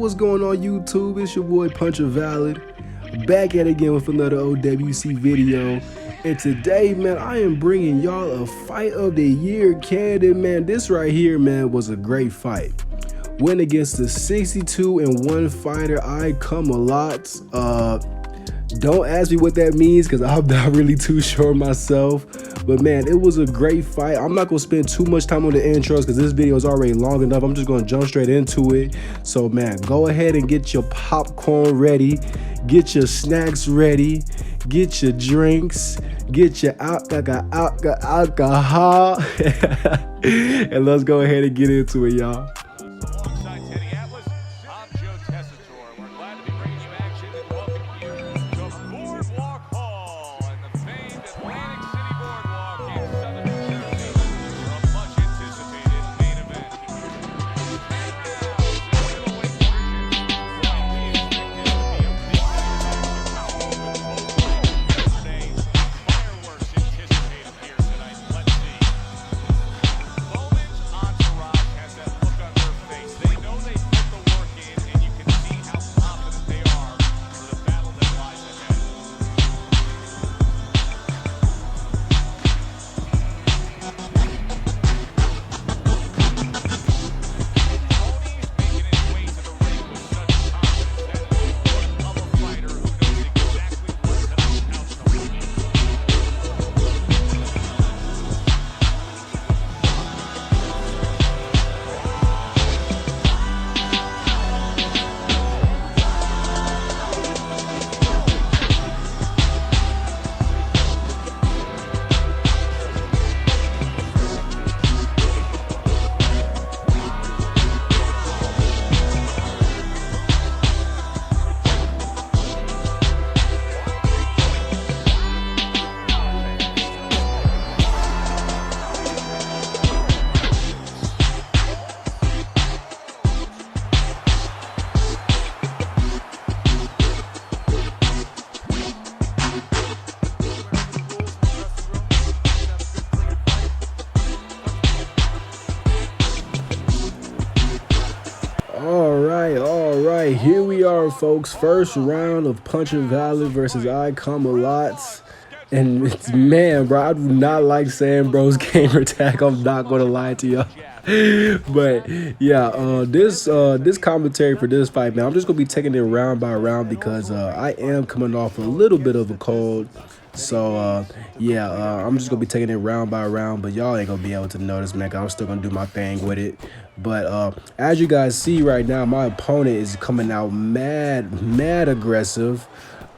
what's going on YouTube? It's your boy punchervalid, back at it again with another OWC video. And today, man, I am bringing y'all a fight of the year candidate, man. This right here, man, was a great fight. Went against the 62-1 fighter, I come a lot. Don't ask me what that means because I'm not really too sure myself. But man, it was a great fight. I'm not gonna spend too much time on the intros because this video is already long enough. I'm just gonna jump straight into it. So man, go ahead and get your popcorn ready, get your snacks ready, get your drinks, get your alcohol, and let's go ahead and get into it, y'all. All right, here we are, folks. First round of punchervalid versus I come a lot. And it's, man, bro, I do not like saying bro's gamer tag. I'm not gonna lie to y'all. But yeah, this commentary for this fight, man, I'm just gonna be taking it round by round because I am coming off a little bit of a cold. So I'm just gonna be taking it round by round, but y'all ain't gonna be able to notice, man, 'cause I'm still gonna do my thing with it. But as you guys see right now, my opponent is coming out mad aggressive.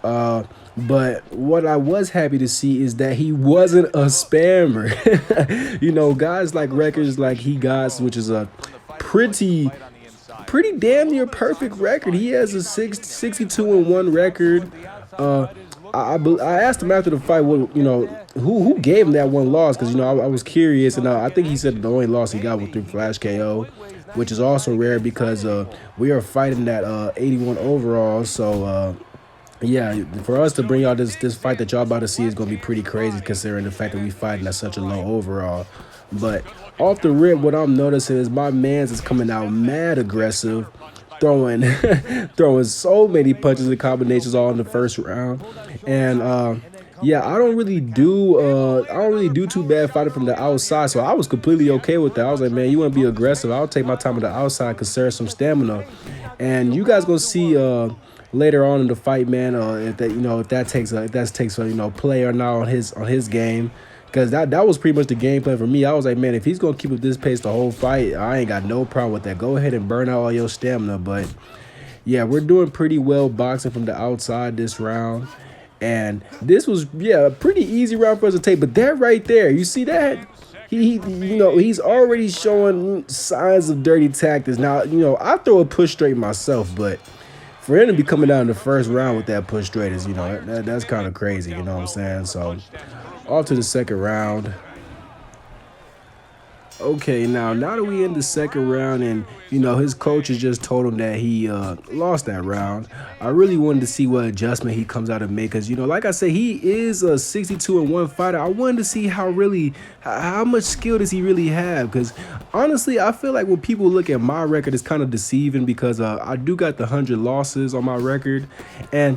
But what I was happy to see is that he wasn't a spammer. You know, guys like records like he got, which is a pretty damn near perfect record. He has a 62-1 record. I asked him after the fight, what, you know, who gave him that one loss, because, you know, I was curious, and I think he said the only loss he got was through Flash KO, which is also rare because we are fighting that 81 overall. So yeah, for us to bring y'all this fight that y'all about to see is gonna be pretty crazy considering the fact that we fighting at such a low overall. But off the rip, what I'm noticing is my man's is coming out mad aggressive, throwing so many punches and combinations all in the first round. And yeah, I don't really do too bad fighting from the outside, so I was completely okay with that. I was like, man, you want to be aggressive, I'll take my time on the outside, conserve some stamina. And you guys gonna see later on in the fight, man, if that takes a you know, play or not on his game. Because that was pretty much the game plan for me. I was like, man, if he's going to keep up this pace the whole fight, I ain't got no problem with that. Go ahead and burn out all your stamina. But, yeah, we're doing pretty well boxing from the outside this round. And this was, yeah, a pretty easy round for us to take. But that right there, you see that? You know, he's already showing signs of dirty tactics. Now, you know, I throw a push straight myself, but for him to be coming down in the first round with that push straight is, you know, that's kind of crazy, you know what I'm saying? So off to the second round. Okay, now that we in the second round and his coaches just told him that he lost that round, I really wanted to see what adjustment he comes out and make because like I said, he is a 62-1 fighter. I wanted to see how much skill does he really have because honestly, I feel like when people look at my record, it's kind of deceiving because I do got the 100 losses on my record, and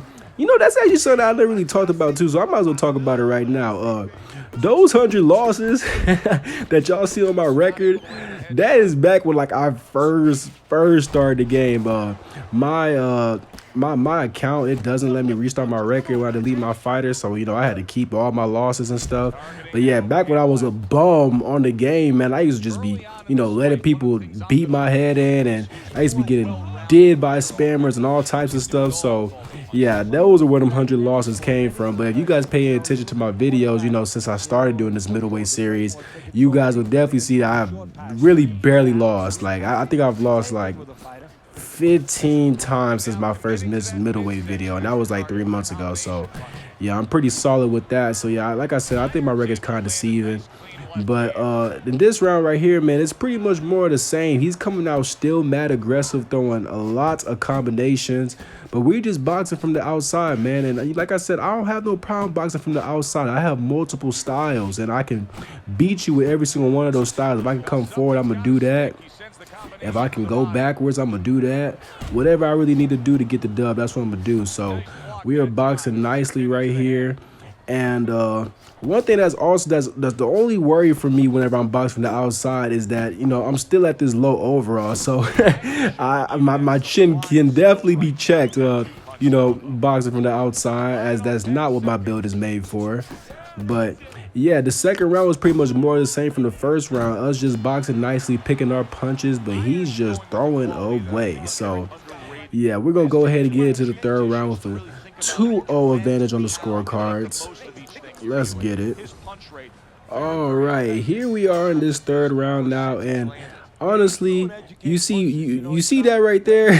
that's actually something I never really talked about too, so I might as well talk about it right now. Those 100 losses that y'all see on my record, that is back when like I first started the game. My account, it doesn't let me restart my record when I delete my fighters, so I had to keep all my losses and stuff. But yeah, back when I was a bum on the game, man, I used to just be letting people beat my head in, and I used to be getting did by spammers and all types of stuff. So yeah, those are where them 100 losses came from. But if you guys pay attention to my videos, since I started doing this middleweight series, you guys will definitely see that I've really barely lost. Like I think I've lost like 15 times since my first middleweight video, and that was like 3 months ago. So yeah, I'm pretty solid with that. So yeah, like I said, I think my record's kind of deceiving. But in this round right here, man, it's pretty much more of the same. He's coming out still mad aggressive, throwing a lot of combinations, but we just boxing from the outside, man. And like I said, I don't have no problem boxing from the outside. I have multiple styles, and I can beat you with every single one of those styles. If I can come forward, I'm going to do that. If I can go backwards, I'm going to do that. Whatever I really need to do to get the dub, that's what I'm going to do. So we are boxing nicely right here. And one thing that's the only worry for me whenever I'm boxing from the outside is that I'm still at this low overall, so my chin can definitely be checked. Boxing from the outside, as that's not what my build is made for. But yeah, the second round was pretty much more the same from the first round. Us just boxing nicely, picking our punches, but he's just throwing away. So yeah, we're gonna go ahead and get into the third round with a 2-0 advantage on the scorecards. Let's get it. All right, here we are in this third round now, and honestly, you see that right there.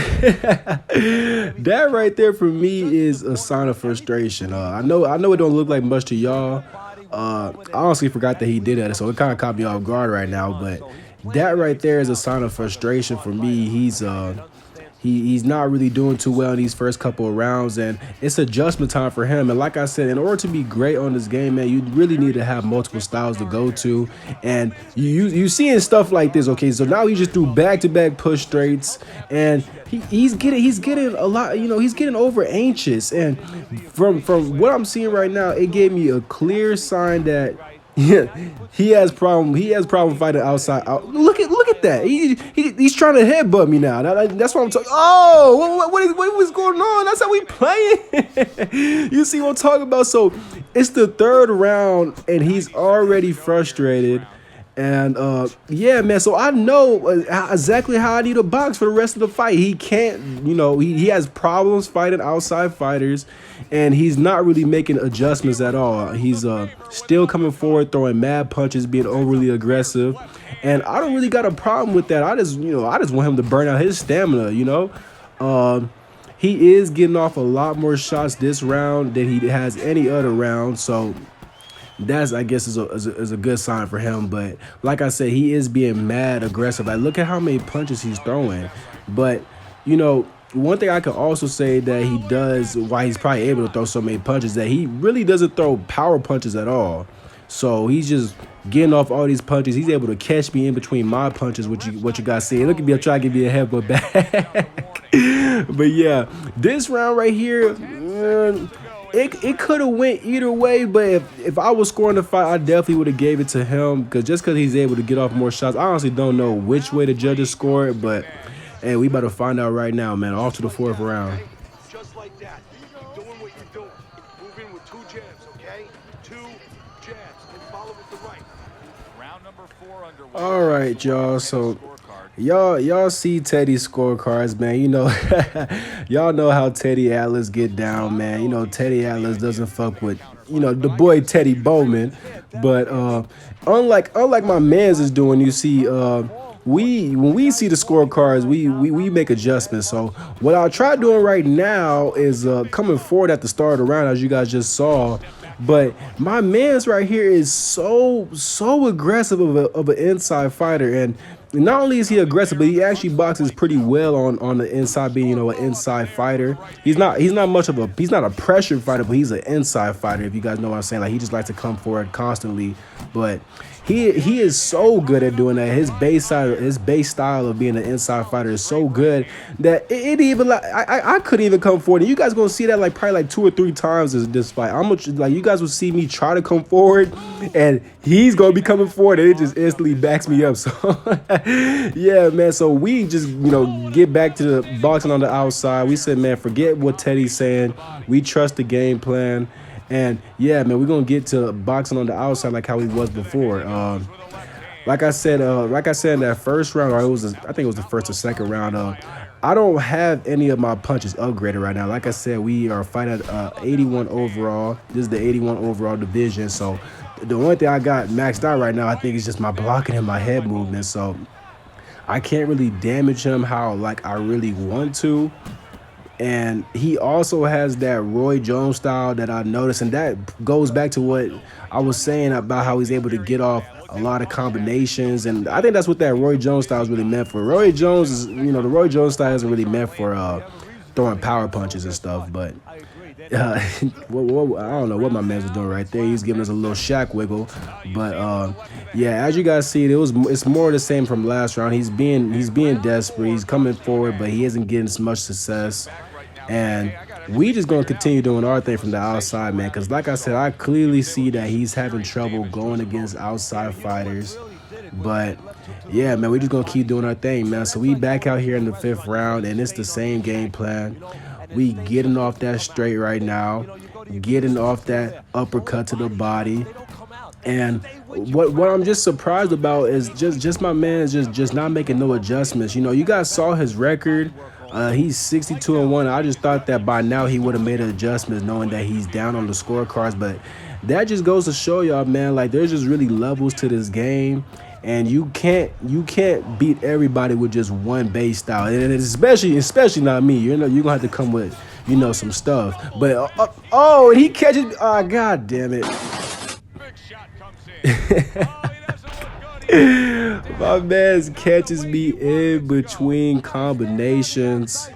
That right there for me is a sign of frustration. I know it don't look like much to y'all. I honestly forgot that he did that, so it kind of caught me off guard right now. But that right there is a sign of frustration for me. He's not really doing too well in these first couple of rounds, and it's adjustment time for him. And like I said, in order to be great on this game, man, you really need to have multiple styles to go to. And you seeing stuff like this, okay? So now he just threw back-to-back push straights, and he's getting a lot. He's getting over anxious. And from what I'm seeing right now, it gave me a clear sign that he has problem fighting outside. Look at that. He's trying to headbutt me now. That's what I'm talking. Oh, what was going on? That's how we playing. You see what I'm talking about? So it's the third round, and he's already frustrated. And yeah, man, so I know exactly how I need to box for the rest of the fight. He can't, he has problems fighting outside fighters, and he's not really making adjustments at all. He's still coming forward, throwing mad punches, being overly aggressive, and I don't really got a problem with that. I just want him to burn out his stamina. He is getting off a lot more shots this round than he has any other round, so that's, I guess, is a good sign for him. But like I said, he is being mad aggressive. Like, look at how many punches he's throwing. But one thing I could also say that he does, why he's probably able to throw so many punches, that he really doesn't throw power punches at all. So he's just getting off all these punches. He's able to catch me in between my punches, what you guys see. Look at me, I'm trying to give me a headbutt back. But yeah, this round right here, it could have went either way, but if I was scoring the fight, I definitely would have gave it to him, because he's able to get off more shots. I honestly don't know which way the judges scored, but hey, we about to find out right now, man. Off to the fourth round. Just like that. Keep doing what you're doing. Move in with 2 jabs, okay? 2 jabs and follow with the right. Round number 4 underway. All right, y'all. So y'all see Teddy's scorecards, man. Y'all know how Teddy Atlas get down, man. Teddy Atlas doesn't fuck with the boy Teddy Bowman, but unlike my man's is doing, you see, when we see the scorecards, we make adjustments. So what I'll try doing right now is coming forward at the start of the round, as you guys just saw. But my man's right here is so aggressive of an inside fighter, and not only is he aggressive, but he actually boxes pretty well on the inside, being an inside fighter. He's not much of a he's not a pressure fighter, but he's an inside fighter. If you guys know what I'm saying, like he just likes to come forward constantly, but he is so good at doing that. His base style of being an inside fighter is so good that it even like I couldn't even come forward. And you guys gonna see that like probably like 2 or 3 times this fight. I'm gonna like you guys will see me try to come forward, and he's gonna be coming forward, and it just instantly backs me up. So yeah, man. So we just get back to the boxing on the outside. We said, man, forget what Teddy's saying. We trust the game plan. And yeah, man, we're gonna get to boxing on the outside like how he was before. Like I said in that first round, or I think it was the first or second round. I don't have any of my punches upgraded right now. Like I said, we are fighting at 81 overall. This is the 81 overall division. So the only thing I got maxed out right now, I think, is just my blocking and my head movement. So I can't really damage him how like I really want to. And he also has that Roy Jones style that I noticed, and that goes back to what I was saying about how he's able to get off a lot of combinations. And I think that's what that Roy Jones style is really meant for. Roy Jones is, the Roy Jones style isn't really meant for throwing power punches and stuff. But I don't know what my man was doing right there. He's giving us a little shack wiggle. But yeah, as you guys see, it's more of the same from last round. He's being desperate. He's coming forward, but he isn't getting as much success. And we just gonna continue doing our thing from the outside, man. Because like I said, I clearly see that he's having trouble going against outside fighters. But yeah, man, we just gonna keep doing our thing, man. So we back out here in the 5th round, and it's the same game plan. We getting off that straight right now, getting off that uppercut to the body. And what I'm just surprised about is just my man is just not making no adjustments. You guys saw his record. He's 62-1. I just thought that by now he would have made adjustments, knowing that he's down on the scorecards. But that just goes to show y'all, man, like there's just really levels to this game, and you can't beat everybody with just one base style, and especially not me. You're gonna have to come with some stuff. But and he catches. Oh, god damn it. My man catches me in between combinations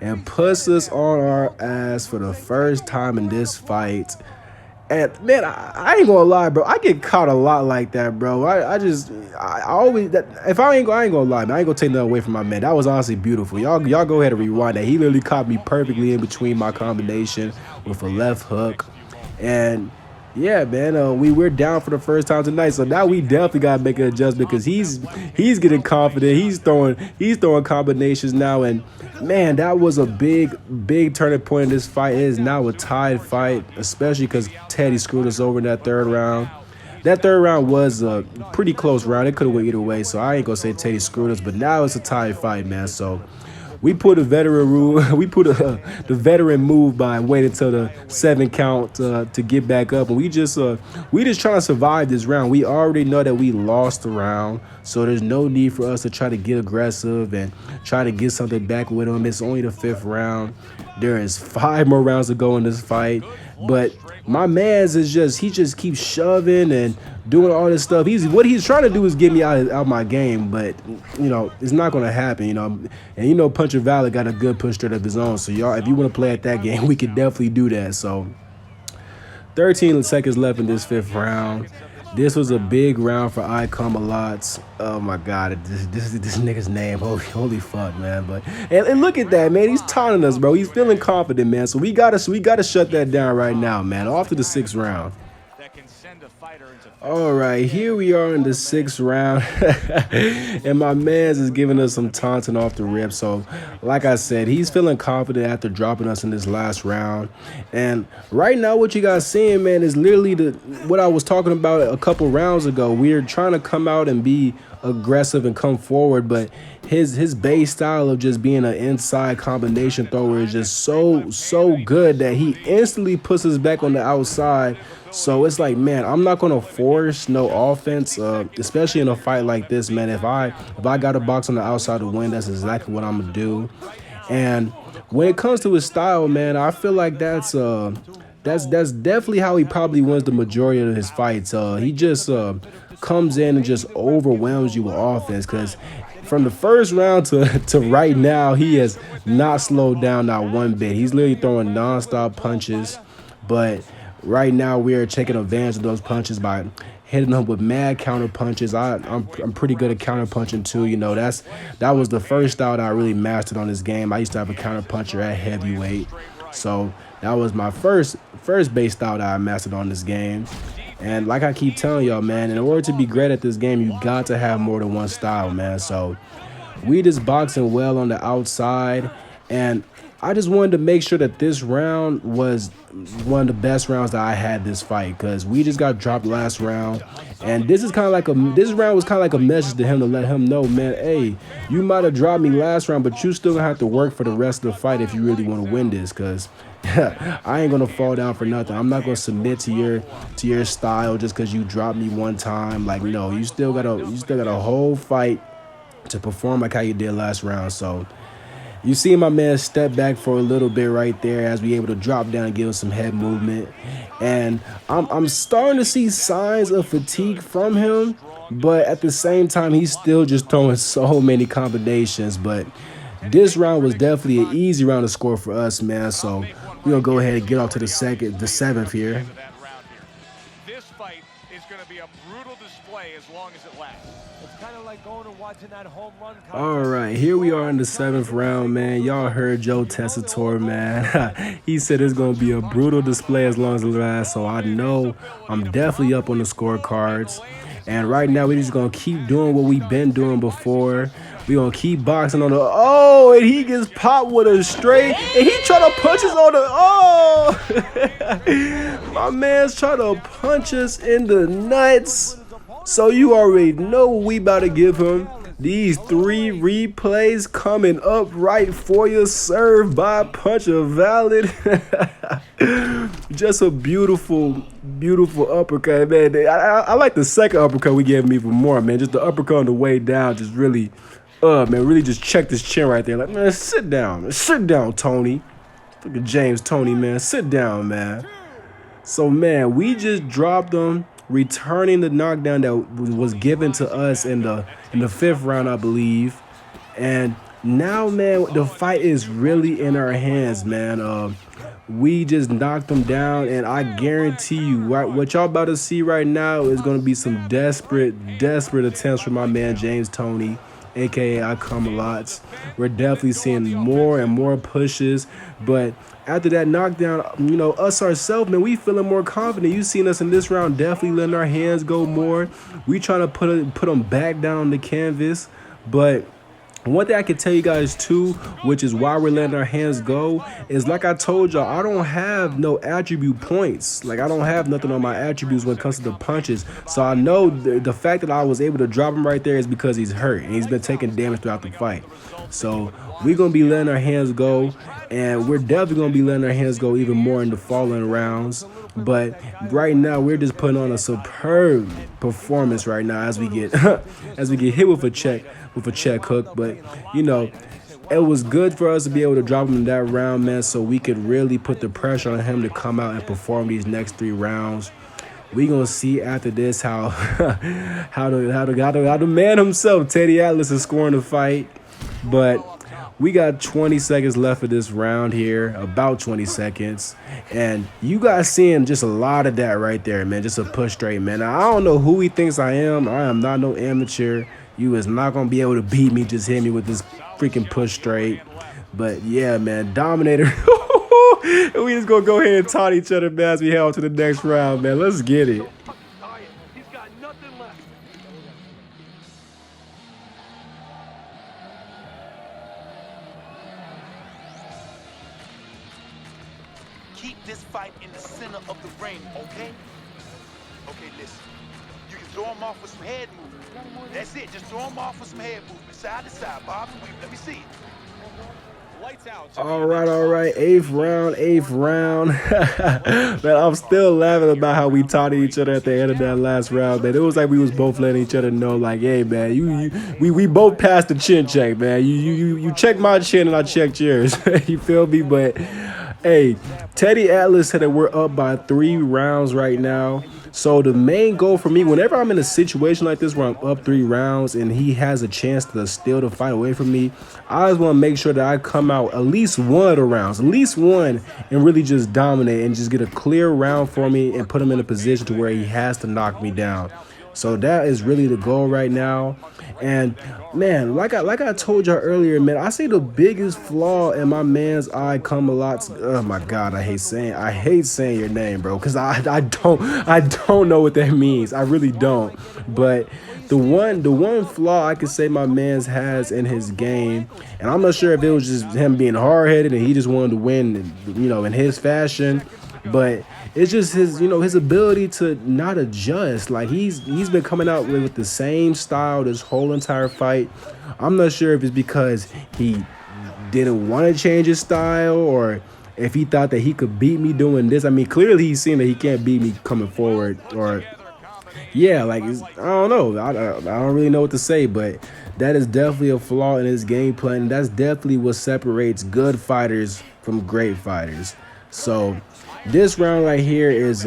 and puts us on our ass for the first time in this fight. And man, I ain't gonna lie, bro. I get caught a lot like that, bro. I always if I ain't gonna lie, man, I ain't gonna take nothing away from my man. That was honestly beautiful. Y'all go ahead and rewind that. He literally caught me perfectly in between my combination with a left hook. And yeah, man, we're down for the first time tonight, so now we definitely gotta make an adjustment because he's getting confident. He's throwing combinations now, and man, that was a big turning point in this fight. It is now a tied fight, especially because Teddy screwed us over in that 3rd round. That 3rd round was a pretty close round. It could have went either way, so I ain't gonna say Teddy screwed us, but now it's a tied fight, man. So we put a veteran rule. We put the veteran move by waiting until the 7 count to get back up, and we just trying to survive this round. We already know that we lost the round, so there's no need for us to try to get aggressive and try to get something back with them. It's only the 5th round. There is 5 more rounds to go in this fight, but my man's he just keeps shoving and doing all this stuff. What he's trying to do is get me out my game, but it's not gonna happen. And Puncher Valid got a good push straight of his own. So y'all, if you want to play at that game, we could definitely do that. So 13 seconds left in this 5th round. This was a big round for Icom-A-Lots. Oh my God, this nigga's name. Holy fuck, man. But and look at that, man. He's taunting us, bro. He's feeling confident, man. So we gotta shut that down right now, man. Off to the 6th round. All right, here we are in the 6th round, and my man's is giving us some taunting off the rip. So, like I said, he's feeling confident after dropping us in this last round. And right now, what you guys seeing, man, is literally what I was talking about a couple rounds ago. We're trying to come out and be aggressive and come forward, but his base style of just being an inside combination thrower is just so good that he instantly puts us back on the outside. So it's like, man, I'm not gonna force no offense, especially in a fight like this, man. If I got a box on the outside to win, that's exactly what I'm gonna do. And when it comes to his style, man, I feel like that's that's definitely how he probably wins the majority of his fights. He just comes in and just overwhelms you with offense. Because from the first round to right now, he has not slowed down not one bit. He's literally throwing nonstop punches, but right now we are taking advantage of those punches by hitting him with mad counter punches. I'm pretty good at counter punching too. You know, that was the first style that I really mastered on this game. I used to have a counter puncher at heavyweight, so that was my first base style that I mastered on this game. And like I keep telling y'all, man, in order to be great at this game, you got to have more than one style, man. So we just boxing well on the outside, and I just wanted to make sure that this round was one of the best rounds that I had this fight, because we just got dropped last round, and this round was kind of like a message to him to let him know, man, hey, you might have dropped me last round, but you still gonna have to work for the rest of the fight if you really want to win this, because I ain't gonna fall down for nothing. I'm not gonna submit to your style just because you dropped me one time. Like, no, you still got a whole fight to perform like how you did last round. So you see my man step back for a little bit right there as we able to drop down and give him some head movement. And I'm starting to see signs of fatigue from him, but at the same time, he's still just throwing so many combinations. But this round was definitely an easy round to score for us, man. So we're going to go ahead and get off to the seventh here. This fight is going to be a brutal display as long as it lasts. It's kind of like going and watching that home run. All right, here we are in the 7th round, man. Y'all heard Joe Tessitore, man. He said it's going to be a brutal display as long as it lasts. So I know I'm definitely up on the scorecards. And right now, we're just going to keep doing what we've been doing before. We're going to keep boxing on the... Oh, and he gets popped with a straight. And he trying to punch us on the... Oh! My man's trying to punch us in the nuts. So you already know what we about to give him. These 3 replays coming up right for you, served by punchervalid. Just a beautiful, beautiful uppercut, man. I like the second uppercut we gave him even more, man. Just the uppercut on the way down, just really, man, really just checked his chin right there. Like, man, sit down, Tony. Look at James Tony, man. Sit down, man. So, man, we just dropped him, returning the knockdown that was given to us in the 5th round, I believe. And now, man, the fight is really in our hands, man. We just knocked him down, and I guarantee you, what y'all about to see right now is going to be some desperate attempts from my man James Tony, aka I Come a Lots. We're definitely seeing more and more pushes, but after that knockdown, you know, us ourselves, man, we feeling more confident. You seen us in this round definitely letting our hands go more. We trying to put them back down on the canvas. But one thing I can tell you guys too, which is why we're letting our hands go, is like I told y'all, I don't have no attribute points. Like, I don't have nothing on my attributes when it comes to the punches. So I know the fact that I was able to drop him right there is because he's hurt and he's been taking damage throughout the fight. So we're going to be letting our hands go, and we're definitely going to be letting our hands go even more in the following rounds. But right now, we're just putting on a superb performance right now as we get hit with a check hook. But, you know, it was good for us to be able to drop him in that round, man, so we could really put the pressure on him to come out and perform these next 3 rounds. We gonna see after this how the man himself, Teddy Atlas, is scoring the fight. But we got 20 seconds left of this round here, about 20 seconds. And you guys seeing just a lot of that right there, man. Just a push straight, man. Now, I don't know who he thinks I am. I am not no amateur. You is not going to be able to beat me, just hit me with this freaking push straight. But, yeah, man, Dominator. And we just going to go ahead and taunt each other, man, as we head on to the next round, man. Let's get it. He's got nothing left. Keep this fight in the center of the ring, okay? Okay, listen. You can throw him off with some head movement. That's it. Just throw him off with some head movement. Side to side, Bob and weave. Let me see it. Lights out. All right. 8th round. Man, I'm still laughing about how we taunted each other at the end of that last round, man. It was like we was both letting each other know, like, hey, man, we both passed the chin check, man. You checked my chin and I checked yours. You feel me? But Hey, Teddy Atlas said that we're up by 3 rounds right now. So the main goal for me, whenever I'm in a situation like this where I'm up 3 rounds and he has a chance to steal the fight away from me, I always want to make sure that I come out at least one of the rounds, at least one, and really just dominate and just get a clear round for me and put him in a position to where he has to knock me down. So that is really the goal right now. And man, like I told y'all earlier, man, I see the biggest flaw in my man's eye come a lot. Oh my God, I hate saying your name, bro, because I don't know what that means. I really don't. But the one flaw I could say my man's has in his game, and I'm not sure if it was just him being hard headed and he just wanted to win, in his fashion. But it's just his ability to not adjust. Like he's been coming out with the same style this whole entire fight. I'm not sure if it's because he didn't want to change his style or if he thought that he could beat me doing this. I mean, clearly he's seen that he can't beat me coming forward, or yeah, like I don't know. I don't really know what to say, but that is definitely a flaw in his game plan. And that's definitely what separates good fighters from great fighters. So this round right here is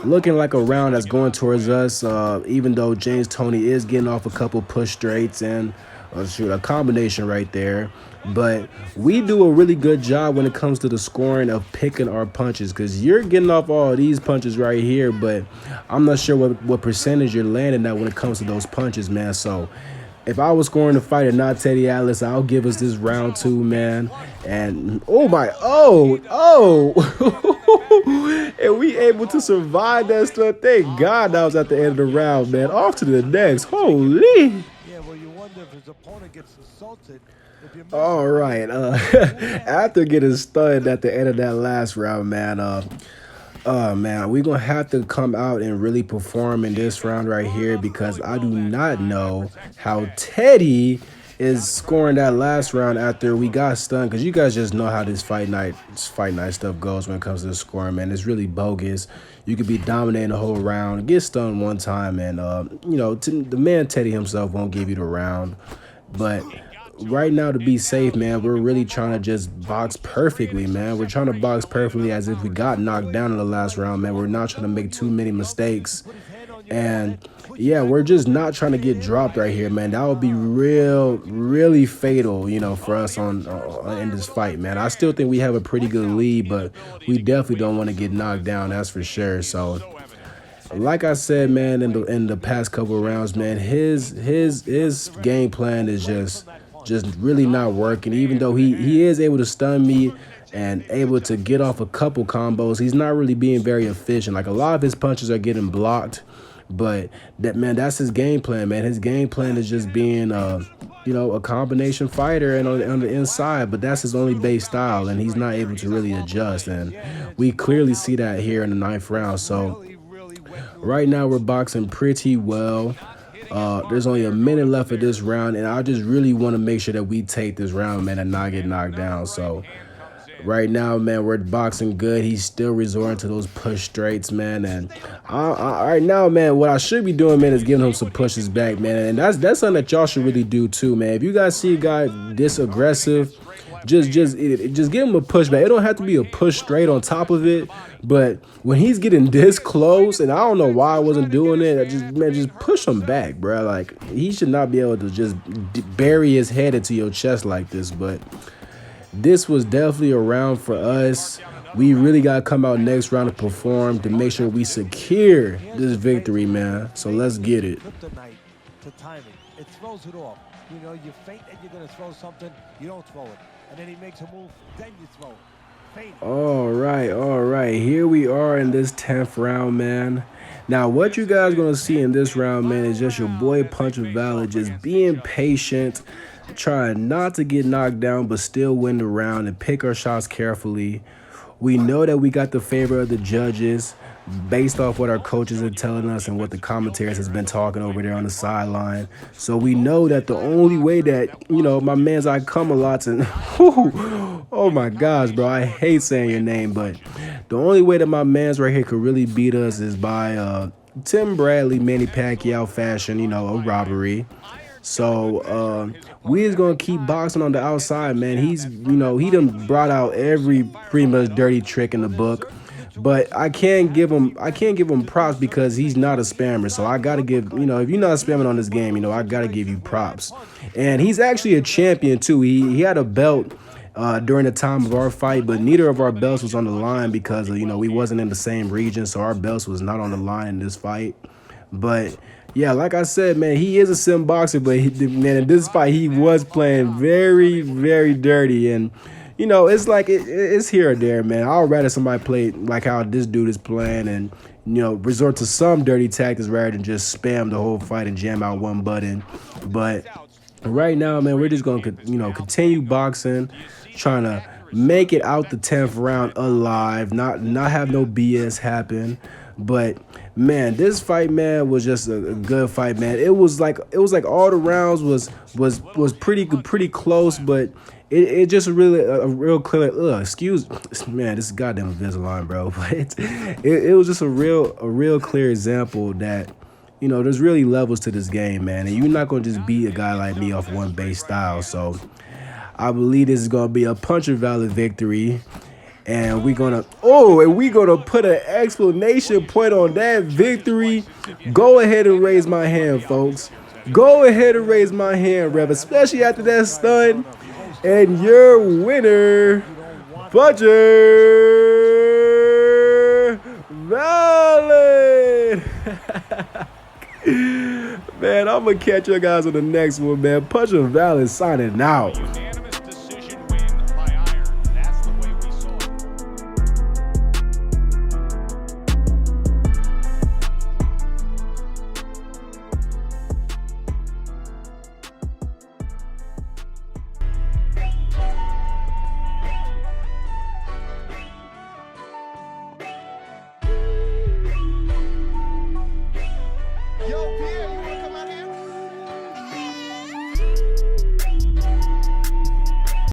looking like a round that's going towards us, even though James Toney is getting off a couple push straights and a combination right there. But we do a really good job when it comes to the scoring of picking our punches, because you're getting off all these punches right here, but I'm not sure what percentage you're landing at when it comes to those punches, man. So if I was scoring the fight and not Teddy Atlas, I'll give us this round 2, man. And and we able to survive that stuff. Thank God that was at the end of the round, man. Off to the next. Holy. Yeah, well, you wonder if his opponent gets assaulted. All right. After getting stunned at the end of that last round, man, man, we're going to have to come out and really perform in this round right here, because I do not know how Teddy is scoring that last round after we got stunned, because you guys just know how this fight night stuff goes when it comes to the scoring, man. It's really bogus. You could be dominating the whole round, get stunned one time, and, the man Teddy himself won't give you the round. But right now, to be safe, man, we're really trying to just box perfectly, man. We're trying to box perfectly as if we got knocked down in the last round, man. We're not trying to make too many mistakes. And yeah, we're just not trying to get dropped right here, man. That would be really fatal, for us in this fight, man. I still think we have a pretty good lead, but we definitely don't want to get knocked down, that's for sure. So like I said, man, in the past couple of rounds, man, his game plan is just really not working. Even though he is able to stun me and able to get off a couple combos, he's not really being very efficient. Like, a lot of his punches are getting blocked, but that's his game plan, man. His game plan is just being a combination fighter and on the inside, but that's his only base style, and he's not able to really adjust. And we clearly see that here in the 9th round. So right now we're boxing pretty well. There's only a minute left of this round, and I just really want to make sure that we take this round, man, and not get knocked down. So right now, man, we're boxing good. He's still resorting to those push straights, man. And right now, man, what I should be doing, man, is giving him some pushes back, man. And that's something that y'all should really do too, man. If you guys see a guy this aggressive, just give him a pushback. It don't have to be a push straight on top of it, but when he's getting this close, and I don't know why I wasn't doing it, just push him back, bro. Like, he should not be able to just bury his head into your chest like this. But this was definitely a round for us. We really got to come out next round to perform to make sure we secure this victory, man. So let's get it. To timing, it throws it off. You feint that you're going to throw something, you don't throw it. And then he makes a move, then you throw it. All right. Here we are in this 10th round, man. Now, what you guys going to see in this round, man, is just your boy punchervalid just being patient, trying not to get knocked down, but still win the round and pick our shots carefully. We know that we got the favor of the judges based off what our coaches are telling us and what the commentators has been talking over there on the sideline. So we know that the only way that, my man's I come a lot, and oh my gosh, bro, I hate saying your name, but the only way that my man's right here could really beat us is by Tim Bradley, Manny Pacquiao fashion, a robbery. So we is gonna keep boxing on the outside, man. He's, you know, he done brought out every pretty much dirty trick in the book. But I can't give him props because he's not a spammer. So I gotta give, you know, if you're not spamming on this game, you know, I gotta give you props. And he's actually a champion too. He had a belt during the time of our fight, but neither of our belts was on the line because, you know, we wasn't in the same region, so our belts was not on the line in this fight. But yeah, like I said, man, he is a sim boxer, but man, in this fight he was playing very, very dirty. And you know, it's like it's here or there, man. I'd rather somebody play like how this dude is playing and, you know, resort to some dirty tactics rather than just spam the whole fight and jam out one button. But right now, man, we're just going to, you know, continue boxing, trying to make it out the 10th round alive, not have no BS happen. But man, this fight, man, was just a good fight, man. It was like all the rounds was pretty close, but it just really a real clear. Excuse, man, this is goddamn Invisalign, bro. But it was just a real clear example that, you know, there's really levels to this game, man, and you're not gonna just beat a guy like me off one base style. So I believe this is gonna be a puncher valid victory. And we're gonna put an exclamation point on that victory. Go ahead and raise my hand, folks. Go ahead and raise my hand, Rev, especially after that stun. And your winner, Puncher Valid. Man, I'm gonna catch you guys on the next one, man. Puncher Valid signing out.